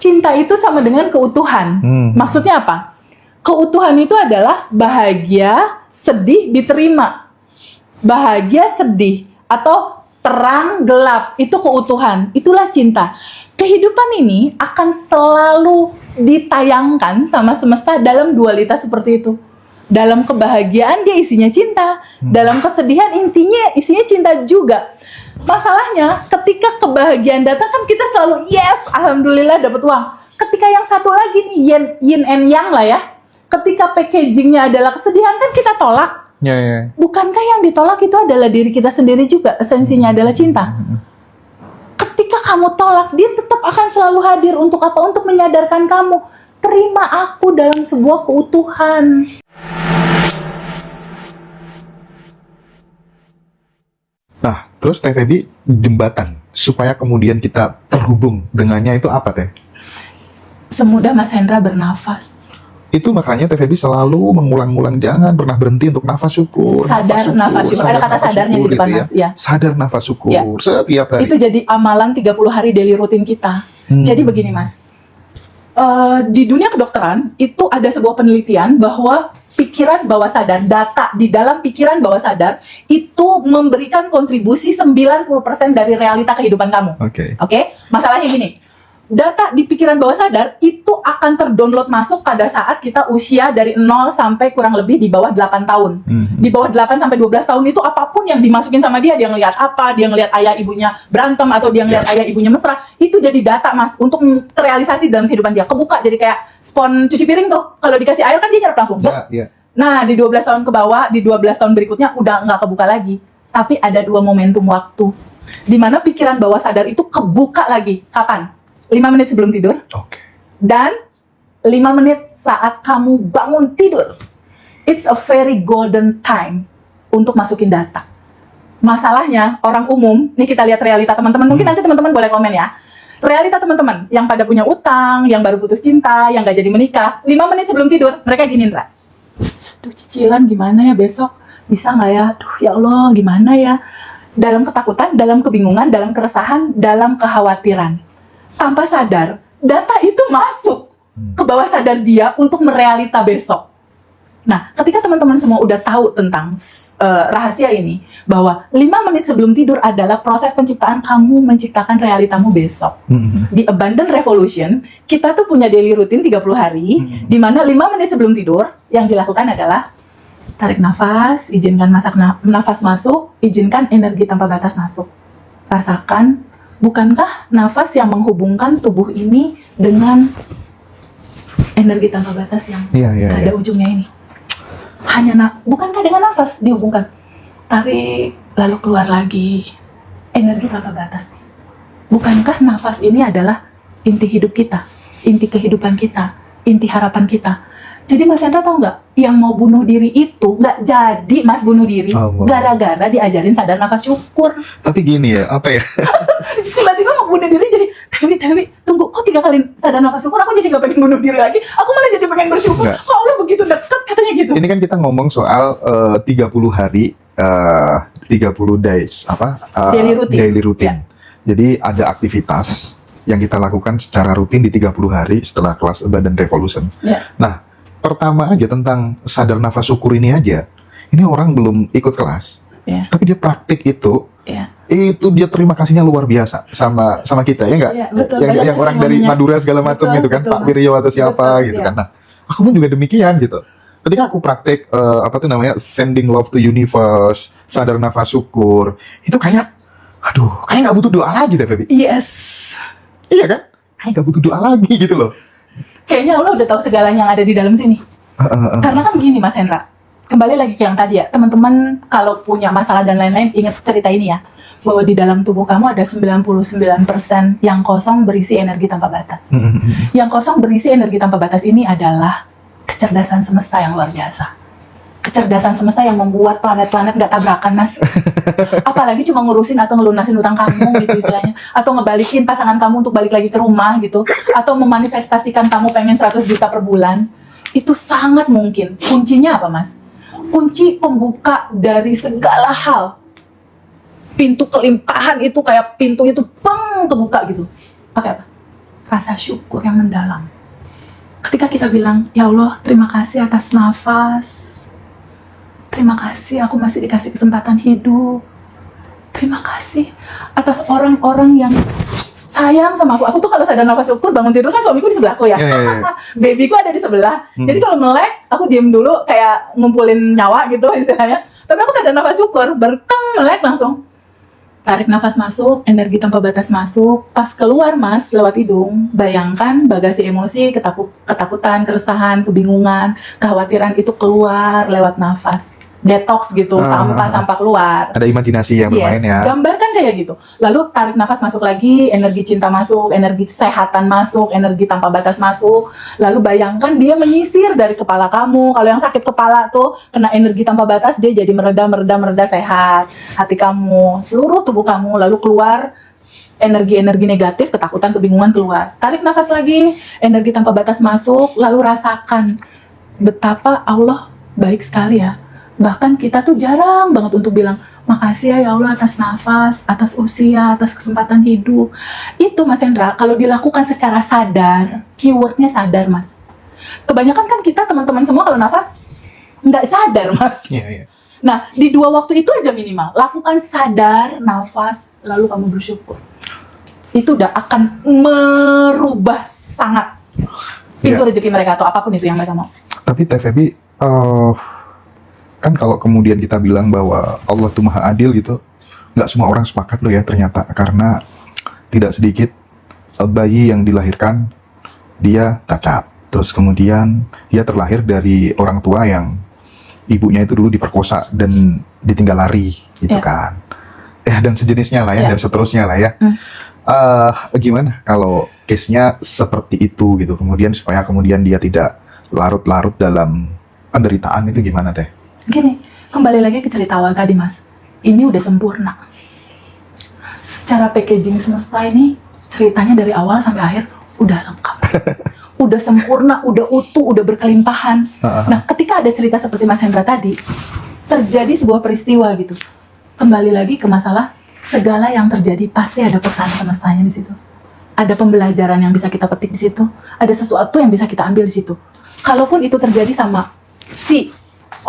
cinta itu sama dengan keutuhan. Maksudnya apa? Keutuhan itu adalah bahagia, sedih, diterima. Bahagia, sedih, atau terang, gelap, itu keutuhan. Itulah cinta. Kehidupan ini akan selalu ditayangkan sama semesta dalam dualitas seperti itu. Dalam kebahagiaan dia isinya cinta, dalam kesedihan intinya isinya cinta juga. Masalahnya ketika kebahagiaan datang kan kita selalu yes, alhamdulillah dapat uang. Ketika yang satu lagi nih yin and yang lah ya. Ketika packagingnya adalah kesedihan kan kita tolak. Ya. Bukankah yang ditolak itu adalah diri kita sendiri juga? Esensinya adalah cinta. Ketika kamu tolak, dia tetap akan selalu hadir untuk apa? Untuk menyadarkan kamu, terima aku dalam sebuah keutuhan. Nah, terus Teh Febi, jembatan supaya kemudian kita terhubung dengannya itu apa, Teh? Semudah Mas Hendra bernafas. Itu makanya Teh Febi selalu mengulang-ulang jangan pernah berhenti untuk nafas syukur. Sadar nafas syukur. Ada kata sadarnya di depan, Mas. Ya. Sadar nafas syukur setiap hari. Itu jadi amalan 30 hari daily rutin kita. Jadi begini, Mas. Di dunia kedokteran itu ada sebuah penelitian bahwa pikiran bawah sadar, data di dalam pikiran bawah sadar itu memberikan kontribusi 90% dari realita kehidupan kamu. Oke? Masalahnya gini. Data di pikiran bawah sadar itu akan terdownload masuk pada saat kita usia dari 0 sampai kurang lebih di bawah 8 tahun. Di bawah 8 sampai 12 tahun itu apapun yang dimasukin sama dia ngelihat apa, dia ngelihat ayah ibunya berantem atau dia ngelihat ayah ibunya mesra, itu jadi data, Mas, untuk terrealisasi dalam kehidupan dia. Kebuka jadi kayak spon cuci piring tuh. Kalau dikasih air kan dia nyerap langsung. Nah, di 12 tahun ke bawah, di 12 tahun berikutnya udah nggak kebuka lagi. Tapi ada 2 momentum waktu di mana pikiran bawah sadar itu kebuka lagi. Kapan? 5 menit sebelum tidur, dan 5 menit saat kamu bangun tidur. It's a very golden time untuk masukin data. Masalahnya, orang umum, nih kita lihat realita teman-teman, mungkin nanti teman-teman boleh komen ya. Realita teman-teman, yang pada punya utang, yang baru putus cinta, yang gak jadi menikah, 5 menit sebelum tidur, mereka gini, Indra. Duh, cicilan gimana ya besok? Bisa gak ya? Duh, ya Allah, gimana ya? Dalam ketakutan, dalam kebingungan, dalam keresahan, dalam kekhawatiran. Tanpa sadar, data itu masuk ke bawah sadar dia untuk merealita besok. Nah, ketika teman-teman semua udah tahu tentang rahasia ini, bahwa 5 menit sebelum tidur adalah proses penciptaan kamu menciptakan realitamu besok. Di Abundant Revolution, kita tuh punya daily routine 30 hari, di mana 5 menit sebelum tidur, yang dilakukan adalah tarik nafas, izinkan nafas masuk, izinkan energi tanpa batas masuk. Rasakan, bukankah nafas yang menghubungkan tubuh ini dengan energi tanpa batas yang ada ujungnya ini? Bukankah dengan nafas dihubungkan? Tarik, lalu keluar lagi. Energi tanpa batas. Bukankah nafas ini adalah inti hidup kita, inti kehidupan kita, inti harapan kita? Jadi Mas Hendra tahu nggak, yang mau bunuh diri itu nggak jadi Mas bunuh diri gara-gara diajarin sadar nafas syukur. Tapi gini ya, apa ya? Tiba-tiba mau bunuh diri jadi, Tewi, tunggu, kok 3 kali sadar nafas syukur, aku jadi nggak pengen bunuh diri lagi, aku malah jadi pengen bersyukur. Kok Allah begitu dekat katanya gitu. Ini kan kita ngomong soal 30 hari, 30 days, daily routine. Jadi ada aktivitas yang kita lakukan secara rutin di 30 hari setelah kelas Abundant Revolution. Nah, pertama aja tentang sadar nafas syukur ini aja, ini orang belum ikut kelas, tapi dia praktik itu dia terima kasihnya luar biasa sama kita, ya nggak? Yang orang dari Madura segala macam gitu kan, Pak Wiryo atau siapa gitu kan. Nah, aku pun juga demikian gitu. Ketika aku praktik sending love to universe, sadar nafas syukur, itu kayak nggak butuh doa lagi deh, Febi. Yes. Iya kan? Kayak nggak butuh doa lagi gitu loh. Kayaknya Allah udah tahu segalanya yang ada di dalam sini. Karena kan begini Mas Hendra, kembali lagi ke yang tadi ya, teman-teman kalau punya masalah dan lain-lain, ingat cerita ini ya, bahwa di dalam tubuh kamu ada 99% yang kosong berisi energi tanpa batas. Yang kosong berisi energi tanpa batas ini adalah kecerdasan semesta yang luar biasa. Kecerdasan semesta yang membuat planet-planet gak tabrakan, Mas. Apalagi cuma ngurusin atau ngelunasin utang kamu gitu istilahnya, atau ngebalikin pasangan kamu untuk balik lagi ke rumah gitu, atau memanifestasikan kamu pengen 100 juta per bulan. Itu sangat mungkin. Kuncinya apa, Mas? Kunci pembuka dari segala hal. Pintu kelimpahan itu kayak pintu itu kebuka gitu. Pakai apa? rasa syukur yang mendalam. Ketika kita bilang, ya Allah, terima kasih atas nafas. Terima kasih aku masih dikasih kesempatan hidup. Terima kasih atas orang-orang yang sayang sama aku. Aku tuh kalau sadar nafas syukur bangun tidur kan suamiku di sebelahku ya. Babyku ada di sebelah. Jadi kalau melek, aku diem dulu kayak ngumpulin nyawa gitu istilahnya. Tapi aku sadar nafas syukur, berteng melek langsung. Tarik nafas masuk, energi tanpa batas masuk. Pas keluar mas, lewat hidung, bayangkan bagasi emosi, ketakutan, keresahan, kebingungan, kekhawatiran itu keluar lewat nafas. Detox gitu, sampah keluar. Ada imajinasi yang bermain ya. Gambarkan kayak gitu. Lalu tarik nafas masuk lagi, energi cinta masuk, energi kesehatan masuk, energi tanpa batas masuk. Lalu bayangkan dia menyisir dari kepala kamu. Kalau yang sakit kepala tuh kena energi tanpa batas, dia jadi mereda sehat. Hati kamu, seluruh tubuh kamu, lalu keluar energi-energi negatif, ketakutan, kebingungan keluar. Tarik nafas lagi, energi tanpa batas masuk, lalu rasakan betapa Allah baik sekali ya. Bahkan kita tuh jarang banget untuk bilang, makasih ya Allah atas nafas, atas usia, atas kesempatan hidup. Itu Mas Hendra, kalau dilakukan secara sadar, keywordnya sadar Mas. Kebanyakan kan kita teman-teman semua kalau nafas, nggak sadar Mas. Iya. Nah, di 2 waktu itu aja minimal. Lakukan sadar, nafas, lalu kamu bersyukur. Itu udah akan merubah sangat pintu rezeki mereka atau apapun itu yang mereka mau. Tapi Teh Feby, kan kalau kemudian kita bilang bahwa Allah tuh maha adil gitu, nggak semua orang sepakat loh ya ternyata, karena tidak sedikit bayi yang dilahirkan dia cacat, terus kemudian dia terlahir dari orang tua yang ibunya itu dulu diperkosa dan ditinggal lari gitu kan, dan sejenisnya lah ya, dan seterusnya lah ya. Gimana kalau case-nya seperti itu gitu, kemudian supaya kemudian dia tidak larut-larut dalam penderitaan itu gimana Teh? Gini, kembali lagi ke cerita awal tadi Mas. Ini udah sempurna. Secara packaging semesta ini, ceritanya dari awal sampai akhir udah lengkap Mas. Udah sempurna, udah utuh, udah berkelimpahan. Nah, ketika ada cerita seperti Mas Hendra tadi, terjadi sebuah peristiwa gitu. Kembali lagi ke masalah, segala yang terjadi pasti ada pesan semestanya di situ. Ada pembelajaran yang bisa kita petik di situ. Ada sesuatu yang bisa kita ambil di situ. Kalaupun itu terjadi sama si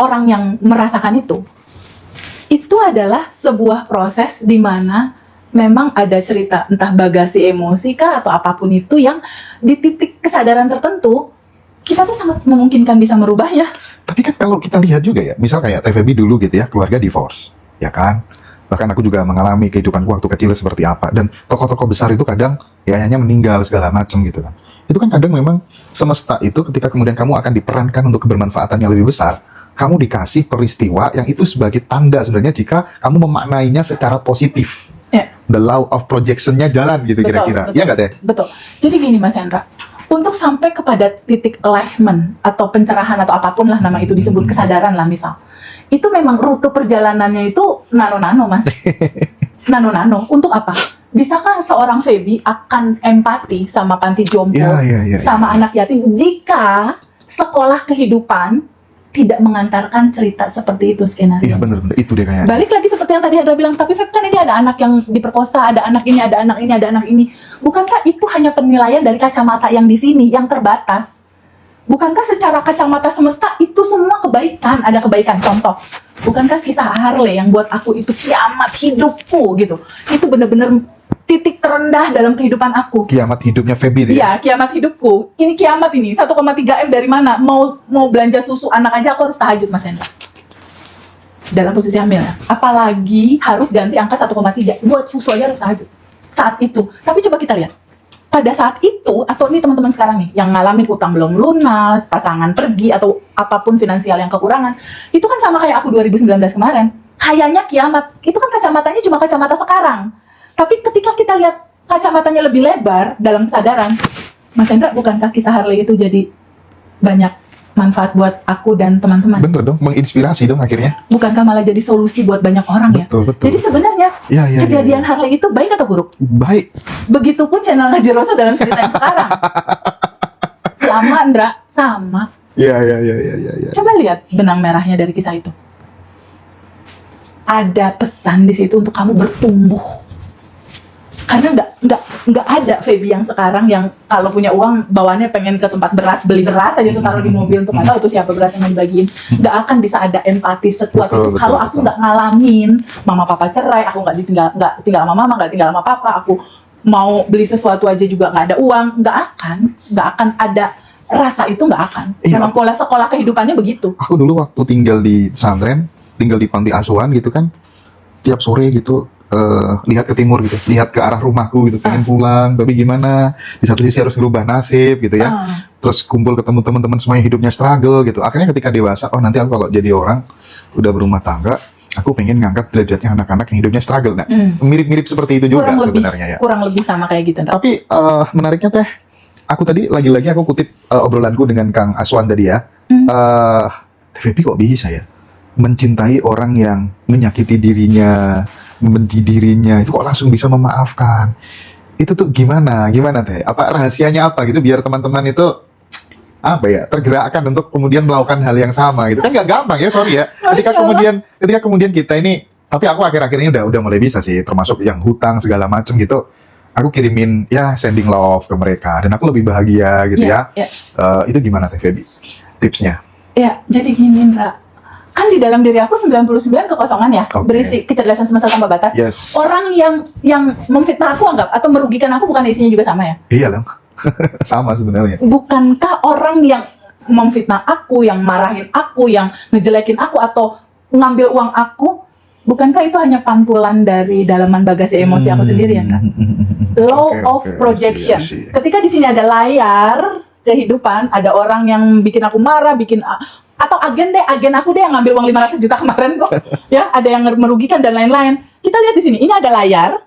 orang yang merasakan itu adalah sebuah proses di mana memang ada cerita, entah bagasi emosi kah atau apapun itu yang di titik kesadaran tertentu kita tuh sangat memungkinkan bisa merubahnya. Tapi kan kalau kita lihat juga ya, misal kayak Teh Feby dulu gitu ya, keluarga divorce, ya kan? Bahkan aku juga mengalami kehidupanku waktu kecil seperti apa, dan tokoh-tokoh besar itu kadang ya hanya meninggal segala macam gitu kan. Itu kan kadang memang semesta itu ketika kemudian kamu akan diperankan untuk kebermanfaatan yang lebih besar, kamu dikasih peristiwa yang itu sebagai tanda sebenarnya jika kamu memaknainya secara positif. The law of projection-nya jalan gitu kira-kira. Iya nggak Teh? Betul. Jadi gini Mas Hendra, untuk sampai kepada titik enlightenment atau pencerahan atau apapun lah nama itu disebut kesadaran lah misal, itu memang rute perjalanannya itu nano-nano Mas. Nano-nano. Untuk apa? Bisakah seorang Feby akan empati sama panti jompo, sama anak yatim jika sekolah kehidupan tidak mengantarkan cerita seperti itu skenario? Iya benar, itu dia kayaknya. Balik lagi seperti yang tadi Anda bilang, tapi Feb kan ini ada anak yang diperkosa, ada anak ini, ada anak ini, ada anak ini. Bukankah itu hanya penilaian dari kacamata yang di sini, yang terbatas? Bukankah secara kacamata semesta itu semua kebaikan, ada kebaikan? Contoh, bukankah kisah Harley yang buat aku itu kiamat hidupku gitu? Itu benar-benar titik terendah dalam kehidupan aku. Kiamat hidupnya Feby ya? Iya, kiamat hidupku. Ini kiamat ini, 1,3 M dari mana? Mau belanja susu anak aja aku harus tahajud Mas Hendra. Dalam posisi hamil ya. Apalagi harus ganti angka 1,3. Buat susu aja harus tahajud. Saat itu. Tapi coba kita lihat. Pada saat itu, atau ini teman-teman sekarang nih, yang ngalamin utang belum lunas, pasangan pergi, atau apapun finansial yang kekurangan, itu kan sama kayak aku 2019 kemarin. Kayaknya kiamat. Itu kan kacamatanya cuma kacamata sekarang. Tapi ketika kita lihat kacamatanya lebih lebar dalam kesadaran, Mas Hendra, bukankah kisah Harley itu jadi banyak manfaat buat aku dan teman-teman? Betul dong, menginspirasi dong akhirnya. Bukankah malah jadi solusi buat banyak orang ya? Betul. Jadi sebenarnya kejadian Harley itu baik atau buruk? Baik. Begitupun channel Ngaji Rosa dalam cerita yang sekarang. Sama, Andra, sama. Iya. Coba lihat benang merahnya dari kisah itu. Ada pesan di situ untuk kamu bertumbuh. Karena nggak ada Feby yang sekarang yang kalau punya uang bawaannya pengen ke tempat beras, beli beras aja tuh taruh di mobil untuk nggak tahu tuh siapa beras yang mau dibagiin. Nggak akan bisa ada empati sekuat itu kalau aku nggak ngalamin mama papa cerai, aku nggak tinggal sama mama, nggak tinggal sama papa, aku mau beli sesuatu aja juga nggak ada uang, nggak akan ada rasa itu, nggak akan. Memang pola sekolah kehidupannya begitu. Aku dulu waktu tinggal di pesantren, tinggal di panti asuhan gitu kan, tiap sore gitu lihat ke timur gitu, lihat ke arah rumahku gitu, pengen pulang, tapi gimana? Di satu sisi harus merubah nasib gitu ya. Terus kumpul ketemu teman-teman semuanya hidupnya struggle gitu. Akhirnya ketika dewasa, oh nanti aku kalau jadi orang udah berumah tangga, aku pengen ngangkat derajatnya anak-anak yang hidupnya struggle. Nah, mirip-mirip seperti itu juga sebenarnya ya. Kurang lebih sama kayak gitu. Tapi menariknya Teh, aku tadi lagi-lagi aku kutip obrolanku dengan Kang Aswan tadi ya. TVP kok bisa ya mencintai orang yang menyakiti dirinya, membenci dirinya, itu kok langsung bisa memaafkan? Itu tuh gimana Teh? Apa rahasianya apa gitu biar teman-teman itu apa ya tergerakkan untuk kemudian melakukan hal yang sama gitu? Kan nggak gampang ya, sorry ya. Ketika kemudian kita ini, tapi aku akhir-akhir ini udah mulai bisa sih, termasuk yang hutang segala macem gitu. Aku kirimin ya sending love ke mereka dan aku lebih bahagia gitu ya. Itu gimana Teh Feby? Tipsnya? Ya, jadi gini Indra. Kan di dalam diri aku 99 kekosongan ya, berisi kecerdasan semesta tanpa batas. Orang yang memfitnah aku anggap atau merugikan aku bukan isinya juga sama ya? Iya dong. Sama sebenarnya. Bukankah orang yang memfitnah aku, yang marahin aku, yang ngejelekin aku atau ngambil uang aku, bukankah itu hanya pantulan dari dalaman bagasi emosi aku sendiri ya kan? Law of projection. Ketika di sini ada layar kehidupan, ada orang yang bikin aku marah, atau agen aku deh yang ngambil uang 500 juta kemarin kok. Ya, ada yang merugikan dan lain-lain. Kita lihat di sini, ini ada layar,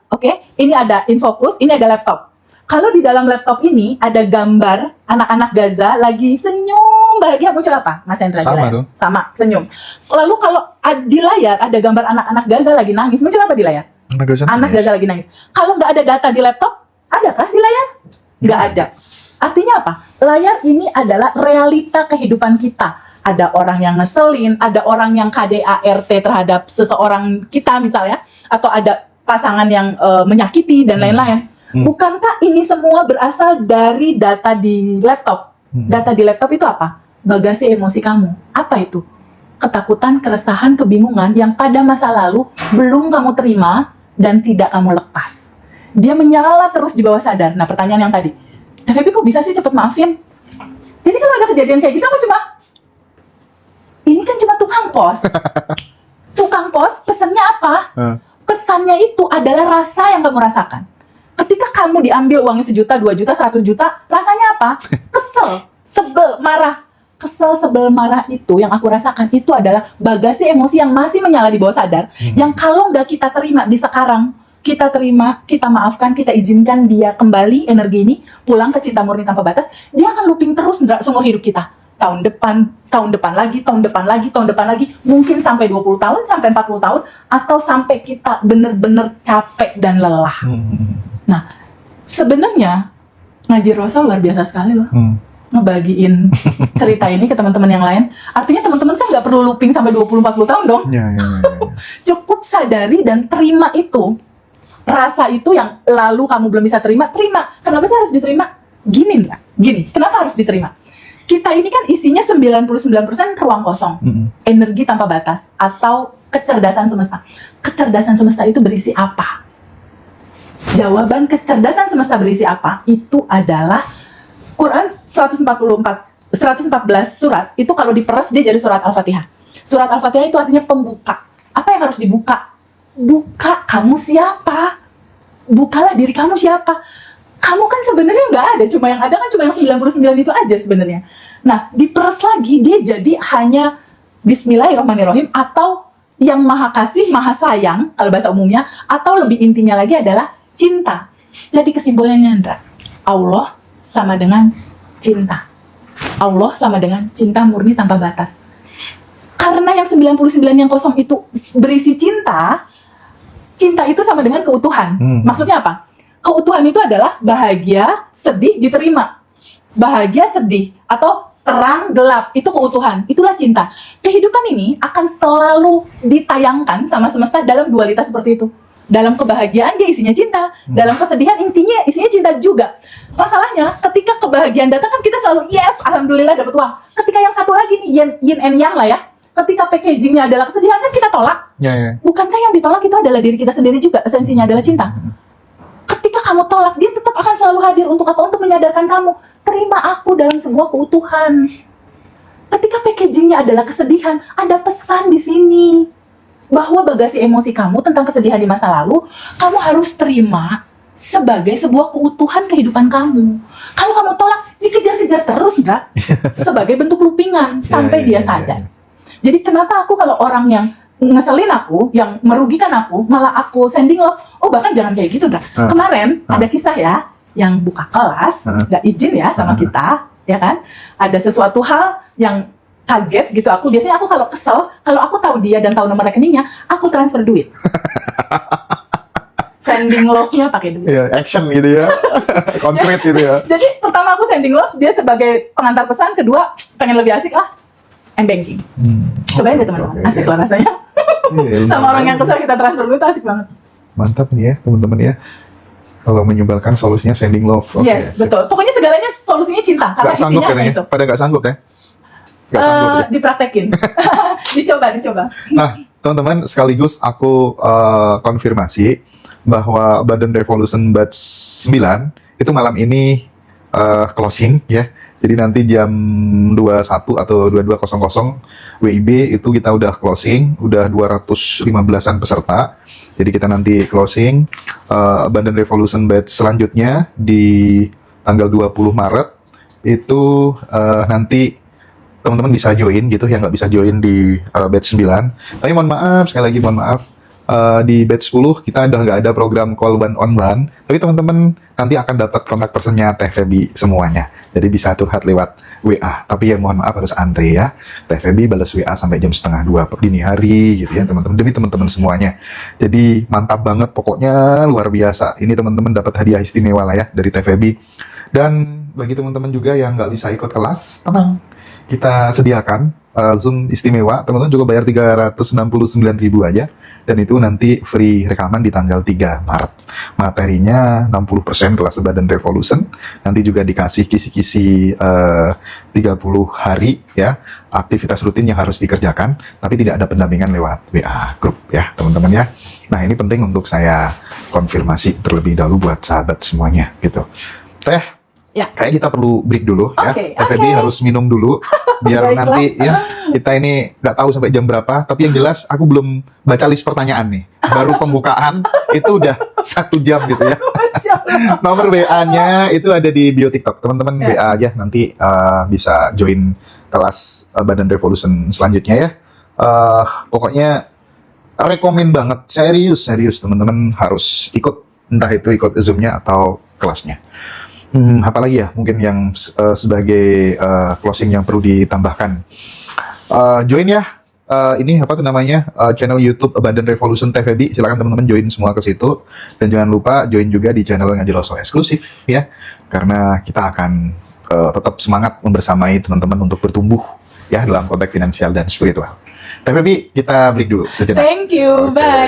ini ada infocus, ini ada laptop. Kalau di dalam laptop ini ada gambar anak-anak Gaza lagi senyum bahagia, muncul apa? Mas Hendra? Sama, senyum. Lalu kalau di layar ada gambar anak-anak Gaza lagi nangis, muncul apa di layar? Anak Gaza lagi nangis. Kalau nggak ada data di laptop, adakah di layar? Nggak ada. Artinya apa? Layar ini adalah realita kehidupan kita. Ada orang yang ngeselin, ada orang yang KDART terhadap seseorang kita misalnya, atau ada pasangan yang menyakiti dan lain-lain. Bukankah ini semua berasal dari data di laptop? Data di laptop itu apa? Bagasi emosi kamu. Apa itu? Ketakutan, keresahan, kebingungan yang pada masa lalu belum kamu terima dan tidak kamu lepas. Dia menyala terus di bawah sadar. Nah, pertanyaan yang tadi, tapi kok bisa sih cepet maafin? Jadi kalau ada kejadian kayak gitu, aku ini kan cuma tukang pos. Tukang pos pesannya apa? Pesannya itu adalah rasa yang kamu rasakan. Ketika kamu diambil uangnya 1 juta, 2 juta, 100 juta, rasanya apa? Kesel, sebel, marah. Kesel, sebel, marah itu yang aku rasakan itu adalah bagasi emosi yang masih menyala di bawah sadar. Yang kalau nggak kita terima di sekarang, kita terima, kita maafkan, kita izinkan dia kembali energi ini pulang ke cinta murni tanpa batas, dia akan looping terus seumur hidup kita. Tahun depan lagi, mungkin sampai 20 tahun, sampai 40 tahun, atau sampai kita benar-benar capek dan lelah. Nah, sebenarnya ngaji Rasul luar biasa sekali loh. Ngebagiin cerita ini ke teman-teman yang lain. Artinya teman-teman kan nggak perlu looping sampai 20-40 tahun dong. Cukup sadari dan terima itu. Rasa itu yang lalu kamu belum bisa terima. Kenapa sih harus diterima? Gini, kenapa harus diterima? Kita ini kan isinya 99% ruang kosong, energi tanpa batas, atau kecerdasan semesta. Kecerdasan semesta itu berisi apa? Jawaban kecerdasan semesta berisi apa? Itu adalah Quran 114 surat, itu kalau diperas dia jadi surat Al-Fatihah. Surat Al-Fatihah itu artinya pembuka. Apa yang harus dibuka? Buka kamu siapa? Bukalah diri kamu siapa? Kamu kan sebenarnya nggak ada, yang ada kan cuma yang 99 itu aja sebenarnya. Nah, diperas lagi dia jadi hanya Bismillahirrahmanirrahim, atau yang maha kasih, maha sayang kalau bahasa umumnya, atau lebih intinya lagi adalah cinta. Jadi kesimpulannya Andra, Allah sama dengan cinta. Allah sama dengan cinta murni tanpa batas. Karena yang 99 yang kosong itu berisi cinta, cinta itu sama dengan keutuhan. Maksudnya apa? Keutuhan itu adalah bahagia, sedih, diterima. Bahagia, sedih, atau terang, gelap, itu keutuhan. Itulah cinta. Kehidupan ini akan selalu ditayangkan sama semesta dalam dualitas seperti itu. Dalam kebahagiaan dia isinya cinta, dalam kesedihan intinya isinya cinta juga. Masalahnya ketika kebahagiaan datang kan kita selalu yes, alhamdulillah dapat uang. Ketika yang satu lagi nih yin and yang lah ya. Ketika packagingnya adalah kesedihan kan kita tolak. Ya. Bukankah yang ditolak itu adalah diri kita sendiri juga? Esensinya adalah cinta. Ketika kamu tolak, dia tetap akan selalu hadir untuk apa? Untuk menyadarkan kamu, terima aku dalam sebuah keutuhan. Ketika packagingnya adalah kesedihan, ada pesan di sini bahwa bagasi emosi kamu tentang kesedihan di masa lalu, kamu harus terima sebagai sebuah keutuhan kehidupan kamu. Kalau kamu tolak, dikejar-kejar terus, Ndra, sebagai bentuk loopingan sampai dia sadar. Jadi kenapa aku kalau orang yang ngeselin aku, yang merugikan aku, malah aku sending love, oh bahkan jangan kayak gitu, Ndra. Kemarin ada kisah ya, yang buka kelas, nggak izin ya sama kita, ya kan? Ada sesuatu hal yang kaget gitu. Biasanya aku kalau kesel, kalau aku tahu dia dan tahu nomor rekeningnya, aku transfer duit. Sending love-nya pakai duit. Ya, action gitu ya. Konkret gitu ya. Jadi pertama aku sending love, dia sebagai pengantar pesan, kedua pengen lebih asik lah, m-banking. Cobain deh teman-teman, asik lah rasanya. Sama orang yang kesel kita transfer duit, asik banget. Mantap nih ya teman-teman ya. Kalau menyebalkan solusinya sending love. Yes, betul. Pokoknya segalanya solusinya cinta. Karena Gak sanggup isinya katanya. itu. Pada gak sanggup ya? Gak sanggup ya? Dipraktekin. Dicoba. Nah, teman-teman, sekaligus aku konfirmasi bahwa Badan Revolution Batch 9 itu malam ini closing ya. Jadi nanti jam 21 atau 22.00 WIB itu kita udah closing, udah 215-an peserta. Jadi kita nanti closing Badan Revolution Batch selanjutnya di tanggal 20 Maret itu nanti teman-teman bisa join gitu, yang nggak bisa join di batch 9. Tapi mohon maaf, sekali lagi mohon maaf, di batch 10 kita udah nggak ada program call one on one, tapi teman-teman nanti akan dapat kontak personnya Teh Feby semuanya. Jadi bisa curhat lewat WA, tapi ya mohon maaf harus antre ya. Teh Feby balas WA sampai jam 1:30 dini hari gitu ya teman-teman, demi teman-teman semuanya. Jadi mantap banget, pokoknya luar biasa. Ini teman-teman dapat hadiah istimewa lah ya dari Teh Feby. Dan bagi teman-teman juga yang nggak bisa ikut kelas, tenang, kita sediakan Zoom istimewa. Teman-teman juga bayar 369.000 aja, dan itu nanti free rekaman di tanggal 3 Maret. Materinya 60% kelas Badan Revolution, nanti juga dikasih kisi-kisi 30 hari ya, aktivitas rutin yang harus dikerjakan, tapi tidak ada pendampingan lewat WA grup ya teman-teman ya. Nah ini penting untuk saya konfirmasi terlebih dahulu buat sahabat semuanya gitu. Teh, ya, kayaknya kita perlu break dulu ya. Teh Feby harus minum dulu biar Baiklah. nanti ya kita ini nggak tahu sampai jam berapa. Tapi yang jelas aku belum baca list pertanyaan nih. Baru pembukaan itu udah 1 jam gitu ya. Nomor WA-nya itu ada di bio TikTok. Teman-teman Ya. WA aja nanti bisa join kelas Badan Revolution selanjutnya ya. Pokoknya rekomen banget, serius teman-teman harus ikut, entah itu ikut Zoom-nya atau kelasnya. Apalagi ya mungkin yang sebagai closing yang perlu ditambahkan, join ya ini apa tuh namanya, channel YouTube Badan Revolution Teh Feby. Silakan teman-teman join semua ke situ, dan jangan lupa join juga di channel Ngajeloso eksklusif ya, karena kita akan tetap semangat membersamai teman-teman untuk bertumbuh ya dalam konteks finansial dan spiritual. Teh Feby, kita break dulu sejenak. Thank you, bye.